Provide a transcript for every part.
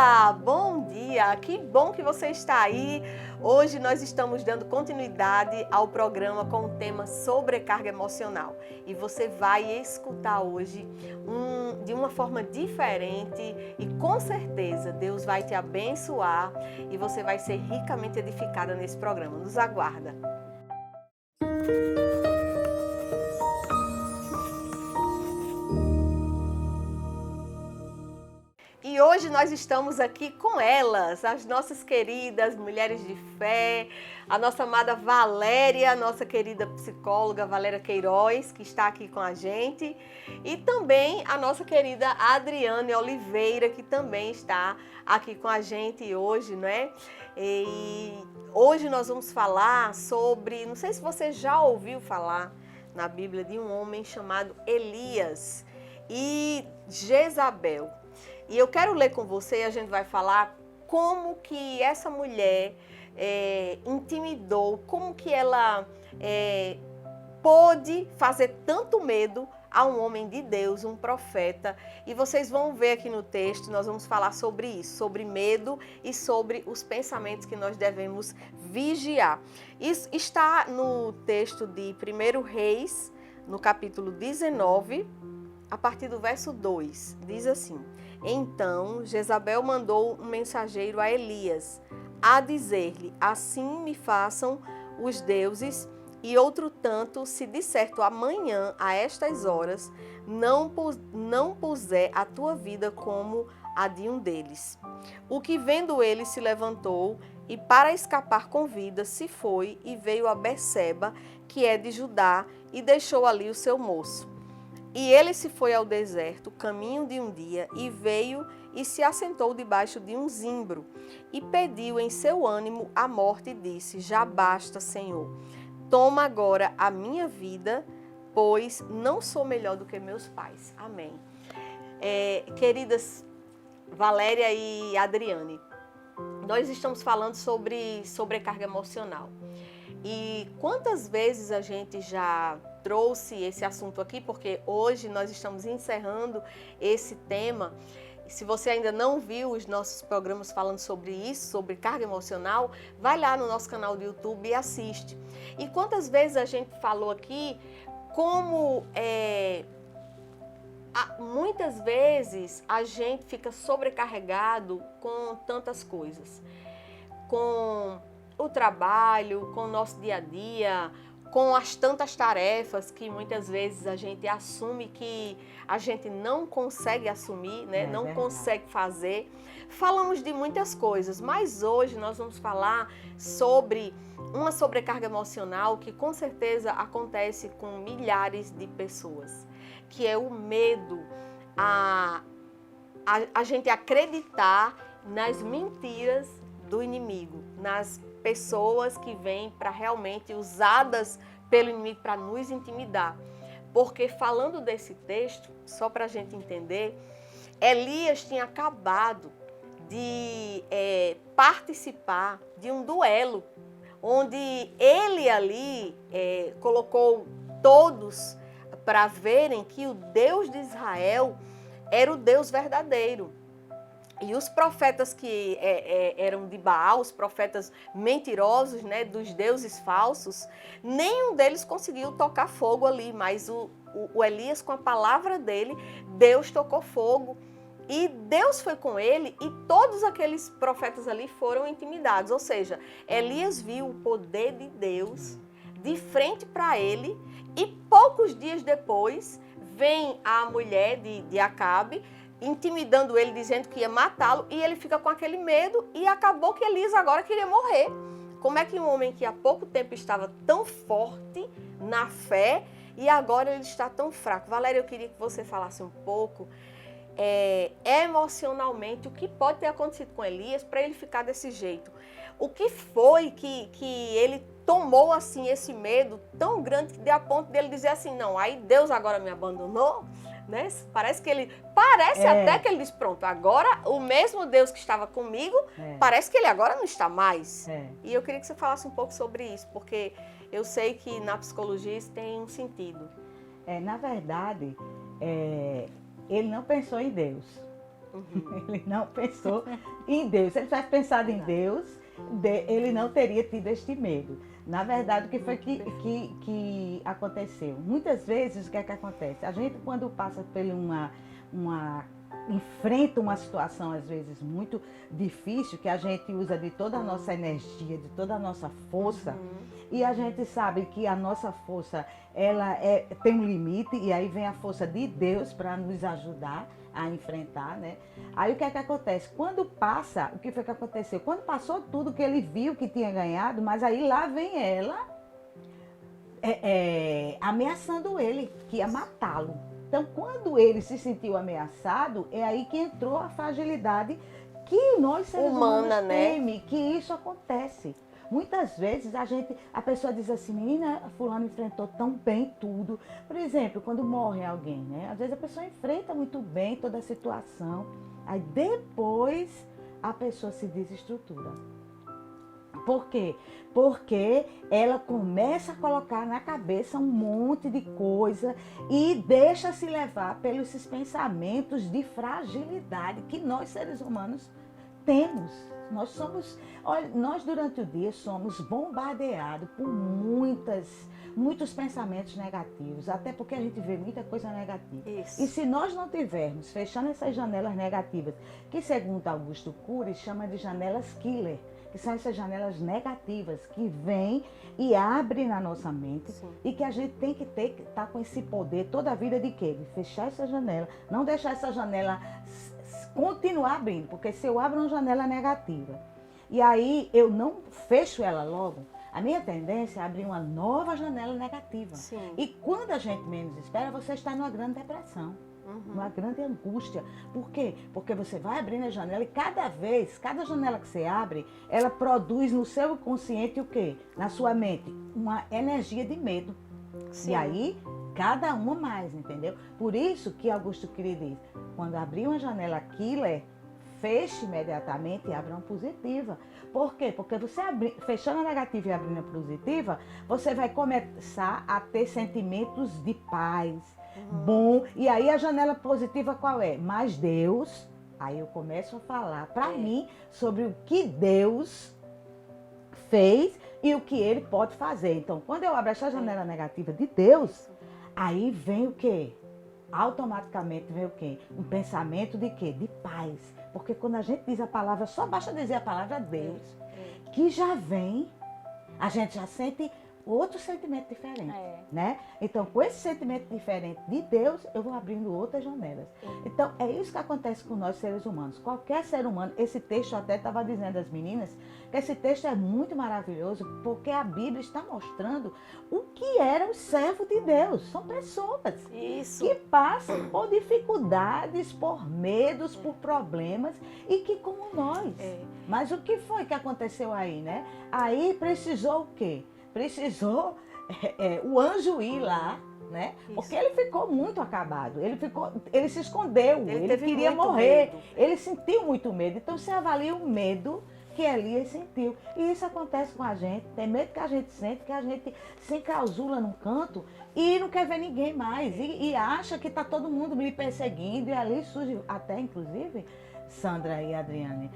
dia! Bom dia! Que bom que você está aí. Hoje nós estamos dando continuidade ao programa com o tema sobrecarga emocional. E você vai escutar hoje de uma forma diferente e com certeza Deus vai te abençoar e você vai ser ricamente edificada nesse programa. Nos aguarda! E hoje nós estamos aqui com elas, as nossas queridas mulheres de fé, a nossa amada Valéria, nossa querida psicóloga Valéria Queiroz, que está aqui com a gente, e também a nossa querida Adriane Oliveira, que também está aqui com a gente hoje, né? E hoje nós vamos falar sobre, não sei se você já ouviu falar na Bíblia de um homem chamado Elias e Jezabel. E eu quero ler com você e a gente vai falar como que essa mulher intimidou, como que ela pôde fazer tanto medo a um homem de Deus, um profeta. E vocês vão ver aqui no texto, nós vamos falar sobre isso, sobre medo e sobre os pensamentos que nós devemos vigiar. Isso está no texto de 1 Reis, no capítulo 19, a partir do verso 2. Diz assim: Então Jezabel mandou um mensageiro a Elias, a dizer-lhe: Assim me façam os deuses, e outro tanto, se de certo amanhã, a estas horas, não puser a tua vida como a de um deles. O que vendo ele se levantou, e para escapar com vida se foi e veio a Berseba, que é de Judá, e deixou ali o seu moço. E ele se foi ao deserto, caminho de um dia, e veio e se assentou debaixo de um zimbro, e pediu em seu ânimo a morte, e disse: Já basta, Senhor, toma agora a minha vida, pois não sou melhor do que meus pais. Amém. Queridas Valéria e Adriane, nós estamos falando sobre sobrecarga emocional. E quantas vezes a gente já trouxe esse assunto aqui, porque hoje nós estamos encerrando esse tema. Se você ainda não viu os nossos programas falando sobre isso, sobre carga emocional, vai lá no nosso canal do YouTube e assiste. E quantas vezes a gente falou aqui como muitas vezes a gente fica sobrecarregado com tantas coisas, com o trabalho, com o nosso dia a dia, com as tantas tarefas que muitas vezes a gente assume que a gente não consegue assumir, né? Não verdade. Consegue fazer. Falamos de muitas coisas, mas hoje nós vamos falar sobre uma sobrecarga emocional que com certeza acontece com milhares de pessoas, que é o medo, a gente acreditar nas mentiras do inimigo, nas pessoas que vêm para realmente usadas pelo inimigo para nos intimidar. Porque falando desse texto, só para a gente entender, Elias tinha acabado de participar de um duelo, onde ele ali colocou todos para verem que o Deus de Israel era o Deus verdadeiro. E os profetas que eram de Baal, os profetas mentirosos, né, dos deuses falsos, nenhum deles conseguiu tocar fogo ali, mas o Elias, com a palavra dele, Deus tocou fogo. E Deus foi com ele e todos aqueles profetas ali foram intimidados. Ou seja, Elias viu o poder de Deus de frente para ele e poucos dias depois vem a mulher de Acabe, intimidando ele, dizendo que ia matá-lo, e ele fica com aquele medo e acabou que Elias agora queria morrer. Como é que um homem que há pouco tempo estava tão forte na fé e agora ele está tão fraco? Valéria, eu queria que você falasse um pouco emocionalmente o que pode ter acontecido com Elias para ele ficar desse jeito. O que foi que ele tomou assim esse medo tão grande que deu a ponto dele dizer assim: não, aí Deus agora me abandonou? Né? Parece até que ele diz: pronto, agora o mesmo Deus que estava comigo, parece que ele agora não está mais. E eu queria que você falasse um pouco sobre isso, porque eu sei que na psicologia isso tem um sentido. Na verdade, ele não pensou em Deus. Ele não pensou em Deus. Se ele tivesse pensado em Deus, ele não teria tido este medo. Na verdade, o que foi que aconteceu? Muitas vezes, o que é que acontece? A gente, quando passa por enfrenta uma situação, às vezes, muito difícil, que a gente usa de toda a nossa energia, de toda a nossa força, e a gente sabe que a nossa força, tem um limite, e aí vem a força de Deus para nos ajudar a enfrentar, né? Aí o que é que acontece? Quando passa, o que foi que aconteceu? Quando passou tudo que ele viu que tinha ganhado, mas aí lá vem ela ameaçando ele, que ia matá-lo. Então, quando ele se sentiu ameaçado, é aí que entrou a fragilidade que nós seres humanos temos, que isso acontece. Muitas vezes a pessoa diz assim, menina, fulano enfrentou tão bem tudo. Por exemplo, quando morre alguém, né? Às vezes a pessoa enfrenta muito bem toda a situação, aí depois a pessoa se desestrutura. Por quê? Porque ela começa a colocar na cabeça um monte de coisa e deixa se levar pelos pensamentos de fragilidade que nós seres humanos temos. Nós durante o dia somos bombardeados por muitos pensamentos negativos, até porque a gente vê muita coisa negativa. Isso. E se nós não tivermos fechando essas janelas negativas, que segundo Augusto Cury chama de janelas killer, que são essas janelas negativas que vêm e abrem na nossa mente. Sim. E que a gente tem que estar com esse poder toda a vida de quê? De fechar essa janela, não deixar essa janela continuar abrindo, porque se eu abro uma janela negativa e aí eu não fecho ela logo, a minha tendência é abrir uma nova janela negativa. Sim. E quando a gente menos espera, você está numa grande depressão. Uma grande angústia. Por quê? Porque você vai abrindo a janela e cada janela que você abre, ela produz no seu consciente o quê? Na sua mente, uma energia de medo. Sim. E aí, cada uma mais, entendeu? Por isso que Augusto Cury diz, quando abrir uma janela killer, feche imediatamente e abra uma positiva. Por quê? Porque você fechando a negativa e abrindo a positiva, você vai começar a ter sentimentos de paz, bom. E aí a janela positiva qual é? Mais Deus. Aí eu começo a falar para mim sobre o que Deus fez e o que Ele pode fazer. Então, quando eu abro essa janela negativa de Deus, aí vem o quê? Automaticamente vem o quê? Um pensamento de quê? De paz. Porque quando a gente diz a palavra, só basta dizer a palavra Deus, que já vem, a gente já sente outro sentimento diferente, né? Então, com esse sentimento diferente de Deus, eu vou abrindo outras janelas. Então, é isso que acontece com nós seres humanos. Qualquer ser humano, esse texto até estava dizendo às meninas, que esse texto é muito maravilhoso, porque a Bíblia está mostrando o que eram os servos de Deus. São pessoas que passam por dificuldades, por medos, por problemas, e que como nós. Mas o que foi que aconteceu aí, né? Aí precisou o quê? Precisou o anjo ir lá, né? Isso. Porque ele ficou muito acabado, ele se escondeu, ele queria morrer, ele sentiu muito medo. Então você avalia o medo que Elias sentiu. E isso acontece com a gente, tem medo que a gente sente, que a gente se enclausula num canto e não quer ver ninguém mais, e acha que está todo mundo me perseguindo, e ali surge até, inclusive, Sandra e Adriane,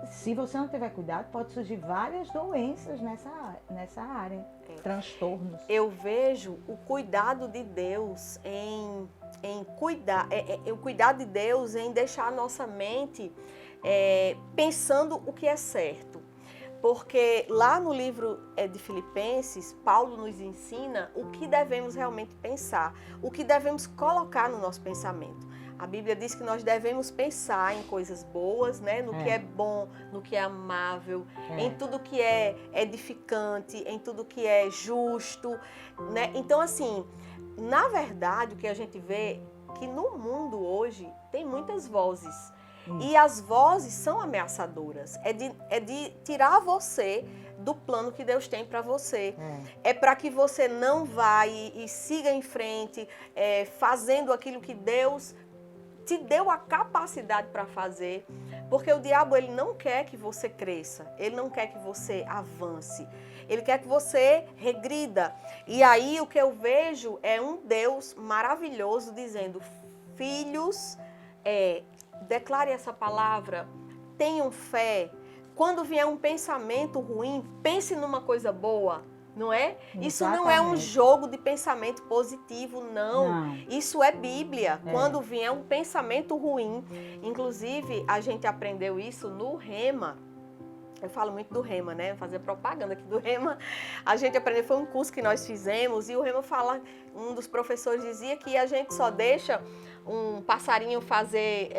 se você não tiver cuidado, pode surgir várias doenças nessa área, transtornos. Eu vejo o cuidado de Deus o cuidado de Deus em deixar a nossa mente pensando o que é certo. Porque lá no livro de Filipenses, Paulo nos ensina o que devemos realmente pensar, o que devemos colocar no nosso pensamento. A Bíblia diz que nós devemos pensar em coisas boas, né? No que é bom, no que é amável, em tudo que é edificante, em tudo que é justo, né? Então, assim, na verdade, o que a gente vê é que no mundo hoje tem muitas vozes. E as vozes são ameaçadoras. É de tirar você do plano que Deus tem para você. É para que você não vá e siga em frente, fazendo aquilo que Deus te deu a capacidade para fazer, porque o diabo ele não quer que você cresça, ele não quer que você avance, ele quer que você regrida. E aí o que eu vejo é um Deus maravilhoso dizendo, filhos, declare essa palavra, tenham fé. Quando vier um pensamento ruim, pense numa coisa boa, não é? Isso não é um jogo de pensamento positivo, não. Isso é Bíblia. Quando vier um pensamento ruim, inclusive a gente aprendeu isso no Rema. Eu falo muito do Rema, né? Vou fazer propaganda aqui do Rema. A gente aprendeu, foi um curso que nós fizemos, e o Rema fala, um dos professores dizia que a gente só deixa um passarinho fazer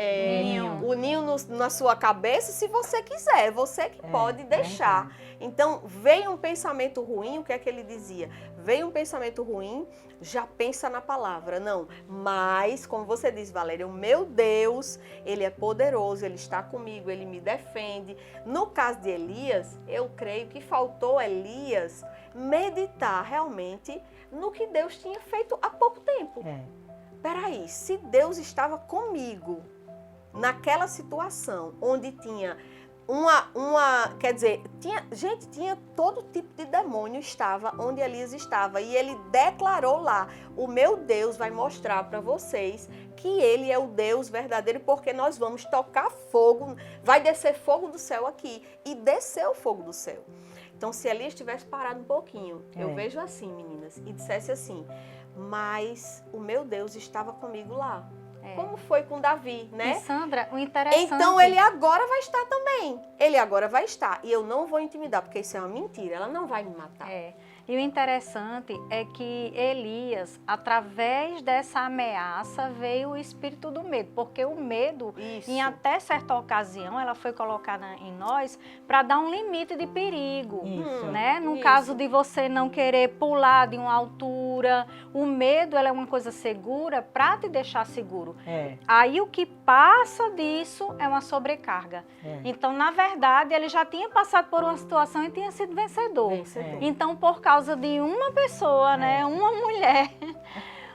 o ninho na sua cabeça se você quiser, é você que pode deixar. Então, veio um pensamento ruim, o que é que ele dizia? Veio um pensamento ruim, já pensa na palavra. Não, mas, como você diz, Valéria, o meu Deus, Ele é poderoso, Ele está comigo, Ele me defende. No caso de Elias, eu creio que faltou Elias meditar realmente no que Deus tinha feito há pouco tempo. Peraí, se Deus estava comigo naquela situação onde tinha quer dizer, tinha todo tipo de demônio estava onde Elias estava, e ele declarou lá, o meu Deus vai mostrar para vocês que ele é o Deus verdadeiro, porque nós vamos tocar fogo, vai descer fogo do céu aqui, e desceu o fogo do céu. Então, se Elias tivesse parado um pouquinho, eu vejo assim, meninas, e dissesse assim, mas o meu Deus estava comigo lá. Como foi com Davi, né? E Sandra, o interessante... Então, ele agora vai estar também. Ele agora vai estar. E eu não vou intimidar, porque isso é uma mentira. Ela não vai me matar. E o interessante é que Elias, através dessa ameaça, veio o espírito do medo. Porque o medo, em até certa ocasião, ela foi colocada em nós para dar um limite de perigo. Né? No caso de você não querer pular de uma altura, o medo ela é uma coisa segura para te deixar seguro. Aí o que passa disso é uma sobrecarga. Então, na verdade, ele já tinha passado por uma situação e tinha sido vencedor. Então, por causa de uma pessoa, né, uma mulher,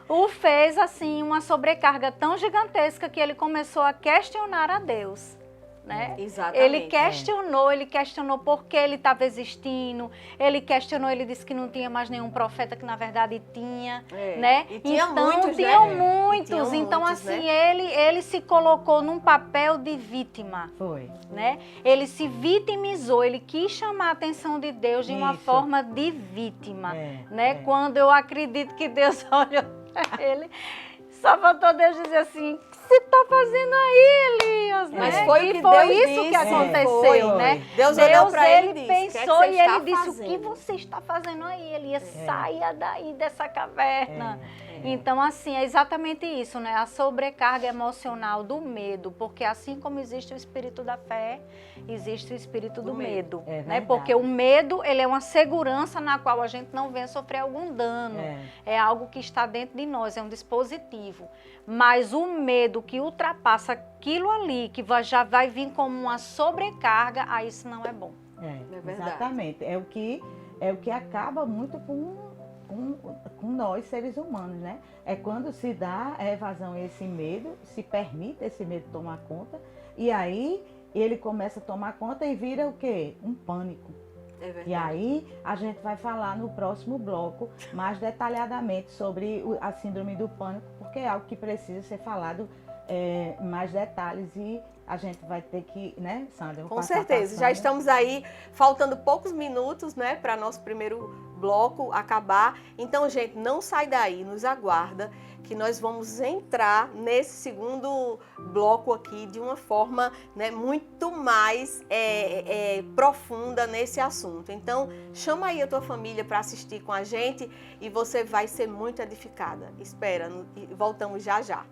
o fez assim uma sobrecarga tão gigantesca que ele começou a questionar a Deus. Né? Exatamente. Ele questionou por que ele estava existindo, ele questionou, ele disse que não tinha mais nenhum profeta, que na verdade tinha, né? E tinha então, muitos, tinham né? muitos. Então, muitos, assim, né? ele se colocou num papel de vítima. Né? Ele se vitimizou, ele quis chamar a atenção de Deus de uma forma de vítima. Né? Quando eu acredito que Deus olhou para ele, só faltou Deus dizer assim, o que você está fazendo aí, Elias? Mas né? foi o que Deus isso disse, que aconteceu, né? Deus olhou para ele e disse, pensou e ele disse, fazendo? o que você está fazendo aí, Elias? Saia daí dessa caverna. Então, assim, é exatamente isso, né? A sobrecarga emocional do medo, porque assim como existe o espírito da fé, existe o espírito do medo, né? Porque o medo, ele é uma segurança na qual a gente não vem sofrer algum dano. É algo que está dentro de nós, é um dispositivo. Mas o medo que ultrapassa aquilo ali, que já vai vir como uma sobrecarga, aí isso não é bom. Exatamente. É o que acaba muito com nós, seres humanos, né? É quando se dá evasão a esse medo, se permite esse medo tomar conta, e aí ele começa a tomar conta e vira o quê? Um pânico. E aí a gente vai falar no próximo bloco mais detalhadamente sobre a síndrome do pânico, porque é algo que precisa ser falado mais detalhes, e a gente vai ter que, né, Sandra? Com certeza, já estamos aí, faltando poucos minutos, né, para nosso primeiro bloco acabar. Então, gente, não sai daí, nos aguarda, que nós vamos entrar nesse segundo bloco aqui de uma forma, né, muito mais profunda nesse assunto. Então, chama aí a tua família para assistir com a gente e você vai ser muito edificada. Espera, voltamos já já.